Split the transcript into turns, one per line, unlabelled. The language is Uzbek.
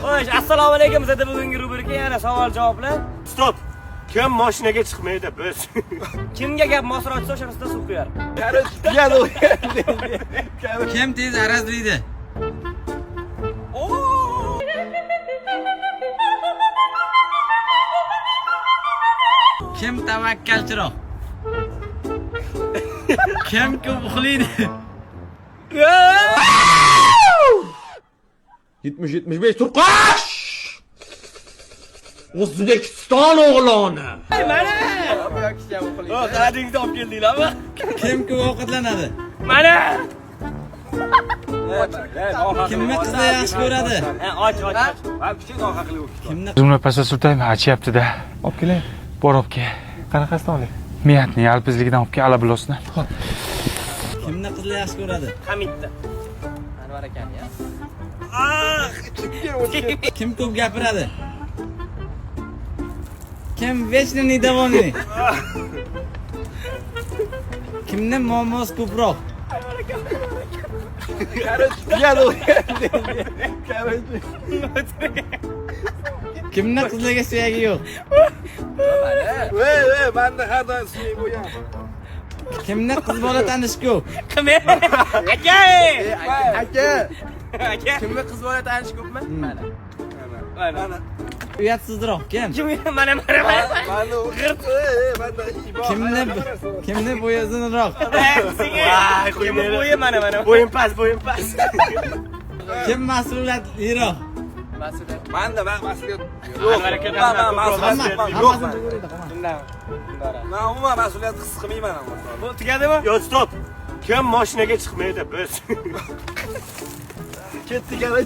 Xo'sh, assalomu alaykum. Sizda bugungi rubrika yana savol-javoblar.
Stop. Kim mashinaga chiqmaydi biz?
Kimga gap mosra ochsa o'shanisidan suv quyar.
Kim tez arazlaydi? Kim tavakkalchiroq? Kim ko'p uxlaydi?
70-75 Turqash! O'zbekiston o'g'loni.
Mana! O, qaradingizda olib keldinglarmi?
Kim ko'p ovqatlanadi?
Mana!
Kimni qizlar yaxshi ko'radi?
Och.
Kimni
Zumra pasta sultayim achyapti-da. Olib keling. Bor olib kel. Qanaqasidan oling? Miyatning yalpizligidan olib kel, alabilosini.
kimni qizlar yaxshi ko'radi?
Hamidda. Anvar akam ya.
Kim ko'p gapiradi? Kim vechno недовольный? Kimni muammosi ko'proq? Kimni qizlarga suyagi yo'q?
Manda har doim suyak bo'lgan.
Kimni qiz bola tanish ko'p?
Aka!
Aka.
Aka!
Kimni qiz bola tanish ko'pmi?
Mana.
Uyatsizroq kim?
Kim mana.
Manda
Kimni bo'yi uzunroq?
Kim bo'yi mana. Bo'yim past.
Kim mas'uliyatliroq?
Manda mas'uliyat
Anvar aka
yo'q. Men umuman mas'uliyat his qilmayman.
Bu tugadimi?
Yo, stop. Kim mashinaga chiqmaydi biz?
Ketdik ana.